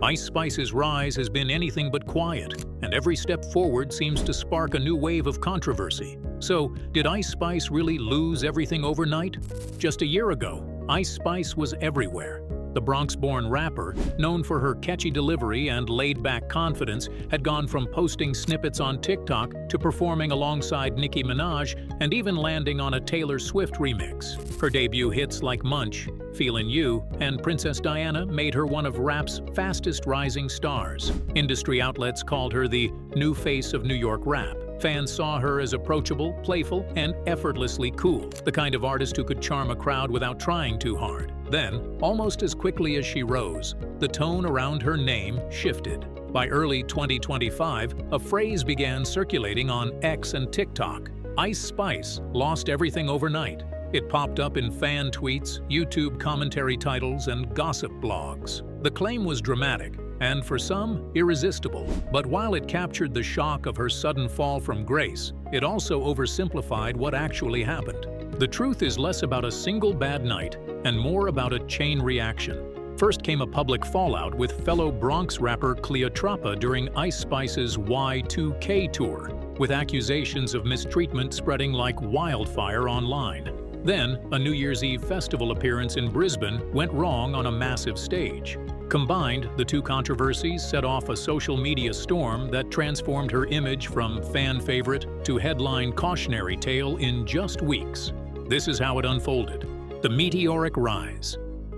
Ice Spice's rise has been anything but quiet, and every step forward seems to spark a new wave of controversy. So, did Ice Spice really lose everything overnight? Just a year ago, Ice Spice was everywhere. The Bronx-born rapper, known for her catchy delivery and laid-back confidence, had gone from posting snippets on TikTok to performing alongside Nicki Minaj and even landing on a Taylor Swift remix. Her debut hits like Munch, Feelin' You, and Princess Diana made her one of rap's fastest-rising stars. Industry outlets called her the new face of New York rap. Fans saw her as approachable, playful, and effortlessly cool, the kind of artist who could charm a crowd without trying too hard. Then, almost as quickly as she rose, the tone around her name shifted. By early 2025, a phrase began circulating on X and TikTok. Ice Spice lost everything overnight. It popped up in fan tweets, YouTube commentary titles, and gossip blogs. The claim was dramatic, and for some, irresistible. But while it captured the shock of her sudden fall from grace, it also oversimplified what actually happened. The truth is less about a single bad night and more about a chain reaction. First came a public fallout with fellow Bronx rapper Cleotrapa during Ice Spice's Y2K tour, with accusations of mistreatment spreading like wildfire online. Then, a New Year's Eve festival appearance in Brisbane went wrong on a massive stage. Combined, the two controversies set off a social media storm that transformed her image from fan favorite to headline cautionary tale in just weeks. This is how it unfolded. The meteoric rise.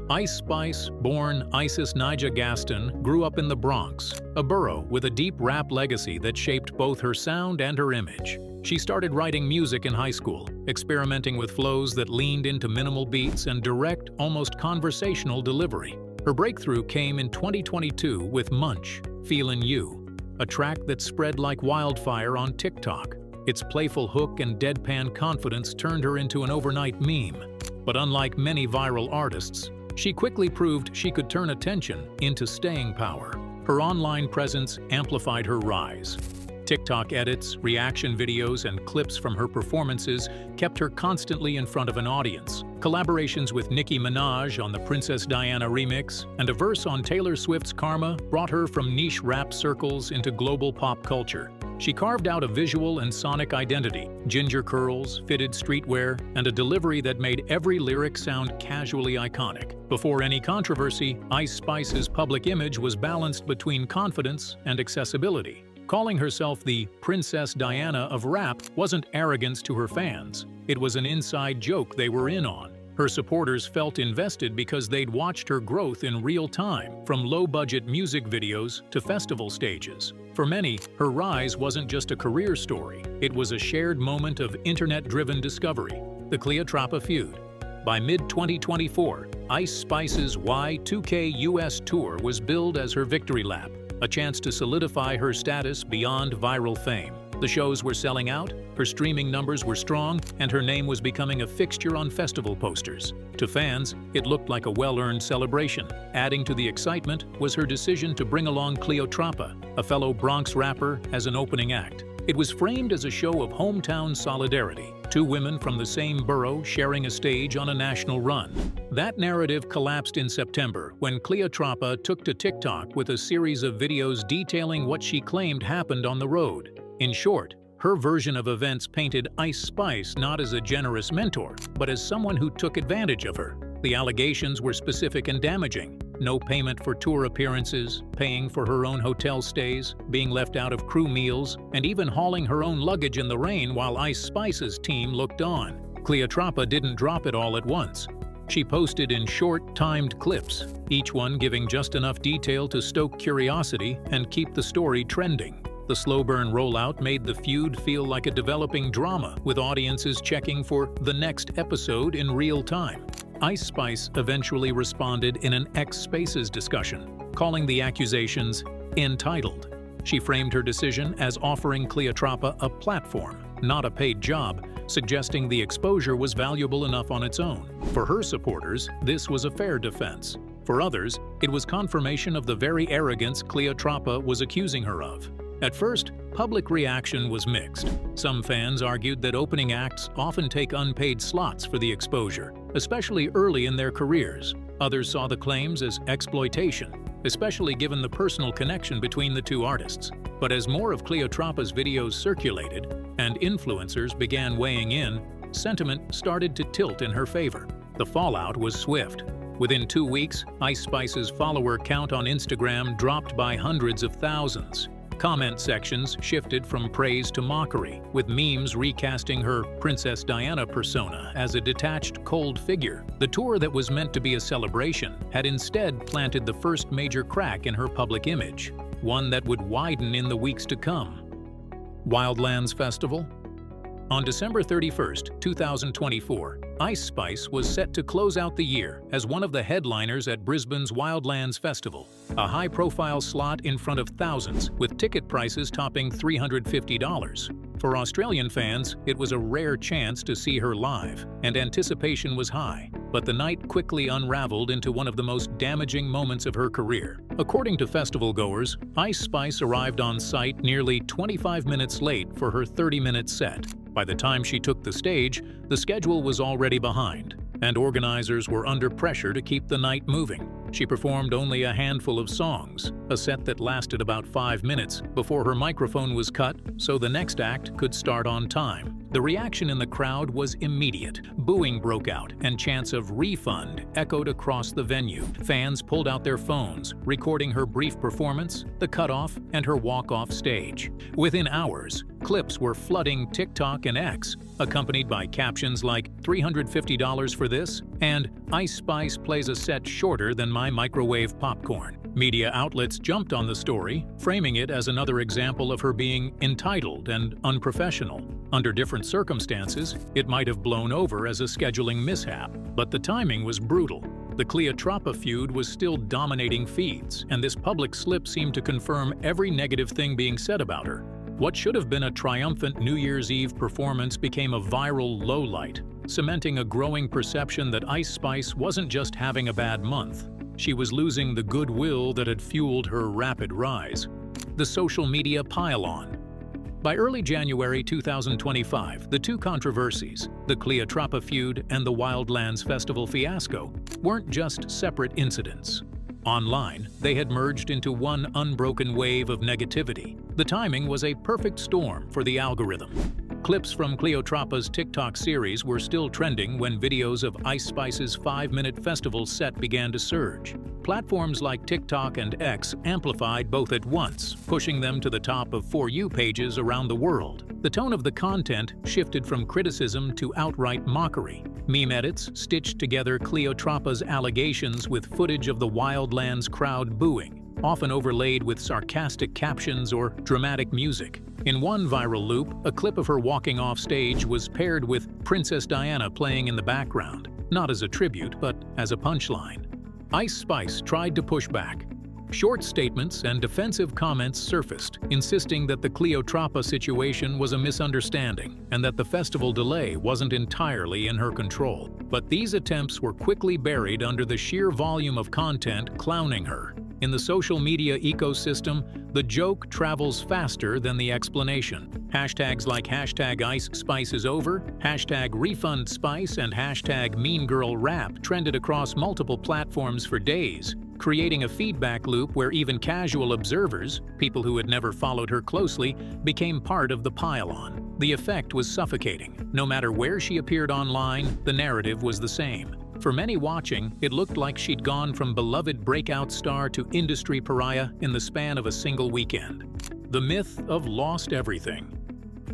Ice Spice, born Isis Nija Gaston, grew up in the Bronx, a borough with a deep rap legacy that shaped both her sound and her image. She started writing music in high school, experimenting with flows that leaned into minimal beats and direct, almost conversational delivery. Her breakthrough came in 2022 with Munch, Feelin' You, a track that spread like wildfire on TikTok. Its playful hook and deadpan confidence turned her into an overnight meme. But unlike many viral artists, she quickly proved she could turn attention into staying power. Her online presence amplified her rise. TikTok edits, reaction videos, and clips from her performances kept her constantly in front of an audience. Collaborations with Nicki Minaj on the Princess Diana remix and a verse on Taylor Swift's Karma brought her from niche rap circles into global pop culture. She carved out a visual and sonic identity, ginger curls, fitted streetwear, and a delivery that made every lyric sound casually iconic. Before any controversy, Ice Spice's public image was balanced between confidence and accessibility. Calling herself the Princess Diana of rap wasn't arrogance to her fans. It was an inside joke they were in on. Her supporters felt invested because they'd watched her growth in real time, from low-budget music videos to festival stages. For many, her rise wasn't just a career story. It was a shared moment of internet-driven discovery, the Cleotrapa feud. By mid-2024, Ice Spice's Y2K US tour was billed as her victory lap, a chance to solidify her status beyond viral fame. The shows were selling out, her streaming numbers were strong, and her name was becoming a fixture on festival posters. To fans, it looked like a well-earned celebration. Adding to the excitement was her decision to bring along Cleotrapa, a fellow Bronx rapper, as an opening act. It was framed as a show of hometown solidarity, two women from the same borough sharing a stage on a national run. That narrative collapsed in September when Cleotrapa took to TikTok with a series of videos detailing what she claimed happened on the road. In short, her version of events painted Ice Spice not as a generous mentor, but as someone who took advantage of her. The allegations were specific and damaging. No payment for tour appearances, paying for her own hotel stays, being left out of crew meals, and even hauling her own luggage in the rain while Ice Spice's team looked on. Cleotrapa didn't drop it all at once. She posted in short, timed clips, each one giving just enough detail to stoke curiosity and keep the story trending. The slow-burn rollout made the feud feel like a developing drama, with audiences checking for the next episode in real time. Ice Spice eventually responded in an X Spaces discussion, calling the accusations entitled. She framed her decision as offering Cleotrapa a platform, not a paid job, suggesting the exposure was valuable enough on its own. For her supporters, this was a fair defense. For others, it was confirmation of the very arrogance Cleotrapa was accusing her of. At first, public reaction was mixed. Some fans argued that opening acts often take unpaid slots for the exposure, especially early in their careers. Others saw the claims as exploitation. especially given the personal connection between the two artists. But as more of Cleotrapa's videos circulated and influencers began weighing in, sentiment started to tilt in her favor. The fallout was swift. Within 2 weeks, Ice Spice's follower count on Instagram dropped by hundreds of thousands. Comment sections shifted from praise to mockery, with memes recasting her Princess Diana persona as a detached, cold figure. The tour that was meant to be a celebration had instead planted the first major crack in her public image, one that would widen in the weeks to come. Wildlands Festival? On December 31, 2024, Ice Spice was set to close out the year as one of the headliners at Brisbane's Wildlands Festival, a high-profile slot in front of thousands, with ticket prices topping $350. For Australian fans, it was a rare chance to see her live, and anticipation was high. But the night quickly unraveled into one of the most damaging moments of her career. According to festival-goers, Ice Spice arrived on site nearly 25 minutes late for her 30-minute set. By the time she took the stage, the schedule was already behind, and organizers were under pressure to keep the night moving. She performed only a handful of songs, a set that lasted about 5 minutes before her microphone was cut so the next act could start on time. The reaction in the crowd was immediate. Booing broke out, and chants of "refund" echoed across the venue. Fans pulled out their phones, recording her brief performance, the cutoff, and her walk off stage. Within hours, clips were flooding TikTok and X, accompanied by captions like "$350 for this" and "Ice Spice plays a set shorter than my microwave popcorn." Media outlets jumped on the story, framing it as another example of her being entitled and unprofessional. Under different circumstances, it might have blown over as a scheduling mishap, but the timing was brutal. The Cleotrapa feud was still dominating feeds, and this public slip seemed to confirm every negative thing being said about her. What should have been a triumphant New Year's Eve performance became a viral lowlight, cementing a growing perception that Ice Spice wasn't just having a bad month. She was losing the goodwill that had fueled her rapid rise. The social media pile-on. By early January 2025, the two controversies, the Cleotrapa feud and the Wildlands Festival fiasco, weren't just separate incidents. Online, they had merged into one unbroken wave of negativity. The timing was a perfect storm for the algorithm. Clips from Cleotrapa's TikTok series were still trending when videos of Ice Spice's 5-minute festival set began to surge. Platforms like TikTok and X amplified both at once, pushing them to the top of For You pages around the world. The tone of the content shifted from criticism to outright mockery. Meme edits stitched together Cleotrapa's allegations with footage of the Wildlands crowd booing, often overlaid with sarcastic captions or dramatic music. In one viral loop, a clip of her walking off stage was paired with Princess Diana playing in the background, not as a tribute, but as a punchline. Ice Spice tried to push back. Short statements and defensive comments surfaced, insisting that the Cleotrapa situation was a misunderstanding and that the festival delay wasn't entirely in her control. But these attempts were quickly buried under the sheer volume of content clowning her. In the social media ecosystem, the joke travels faster than the explanation. Hashtags like #IceSpiceIsOver, #RefundSpice, and #MeanGirlRap trended across multiple platforms for days, creating a feedback loop where even casual observers, people who had never followed her closely, became part of the pile-on. The effect was suffocating. No matter where she appeared online, the narrative was the same. For many watching, it looked like she'd gone from beloved breakout star to industry pariah in the span of a single weekend. The myth of lost everything.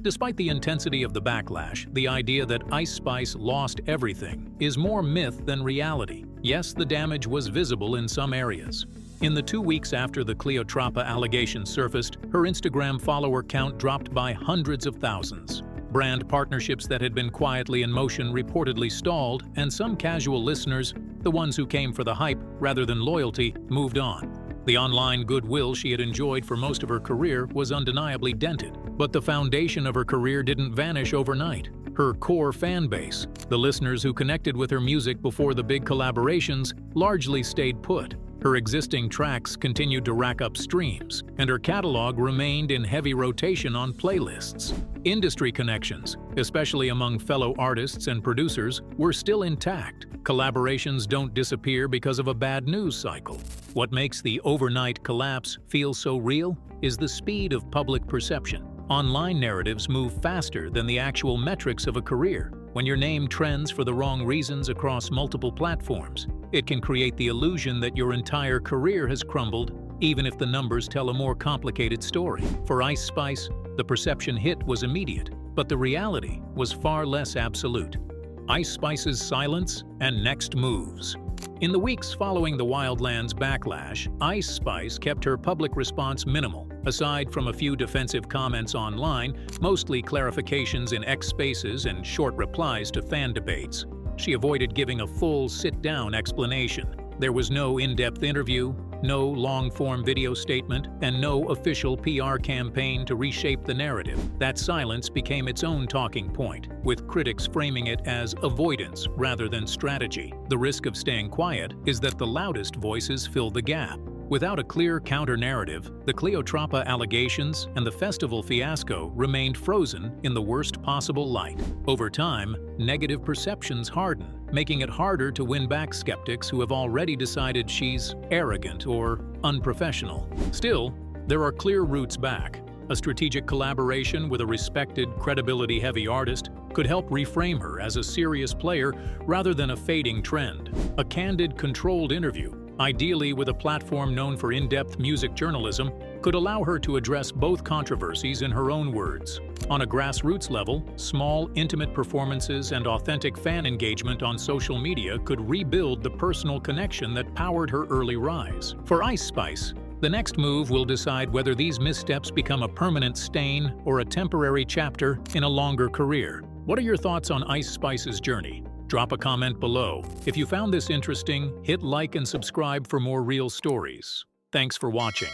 Despite the intensity of the backlash, the idea that Ice Spice lost everything is more myth than reality. Yes, the damage was visible in some areas. In the 2 weeks after the Cleotrapa allegation surfaced, her Instagram follower count dropped by hundreds of thousands. Brand partnerships that had been quietly in motion reportedly stalled, and some casual listeners, the ones who came for the hype rather than loyalty, moved on. The online goodwill she had enjoyed for most of her career was undeniably dented, but the foundation of her career didn't vanish overnight. Her core fan base, the listeners who connected with her music before the big collaborations, largely stayed put. Her existing tracks continued to rack up streams, and her catalog remained in heavy rotation on playlists. Industry connections, especially among fellow artists and producers, were still intact. Collaborations don't disappear because of a bad news cycle. What makes the overnight collapse feel so real is the speed of public perception. Online narratives move faster than the actual metrics of a career. When your name trends for the wrong reasons across multiple platforms, it can create the illusion that your entire career has crumbled, even if the numbers tell a more complicated story. For Ice Spice, the perception hit was immediate, but the reality was far less absolute. Ice Spice's silence and next moves. In the weeks following the Wildlands backlash, Ice Spice kept her public response minimal. Aside from a few defensive comments online, mostly clarifications in X Spaces and short replies to fan debates, she avoided giving a full sit-down explanation. There was no in-depth interview, no long-form video statement, and no official PR campaign to reshape the narrative. That silence became its own talking point, with critics framing it as avoidance rather than strategy. The risk of staying quiet is that the loudest voices fill the gap. Without a clear counter-narrative, the Cleotrapa allegations and the festival fiasco remained frozen in the worst possible light. Over time, negative perceptions harden, making it harder to win back skeptics who have already decided she's arrogant or unprofessional. Still, there are clear routes back. A strategic collaboration with a respected, credibility-heavy artist could help reframe her as a serious player rather than a fading trend. A candid, controlled interview, ideally with a platform known for in-depth music journalism, could allow her to address both controversies in her own words. On a grassroots level, small, intimate performances and authentic fan engagement on social media could rebuild the personal connection that powered her early rise. For Ice Spice, the next move will decide whether these missteps become a permanent stain or a temporary chapter in a longer career. What are your thoughts on Ice Spice's journey? Drop a comment below. If you found this interesting, hit like and subscribe for more real stories. Thanks for watching.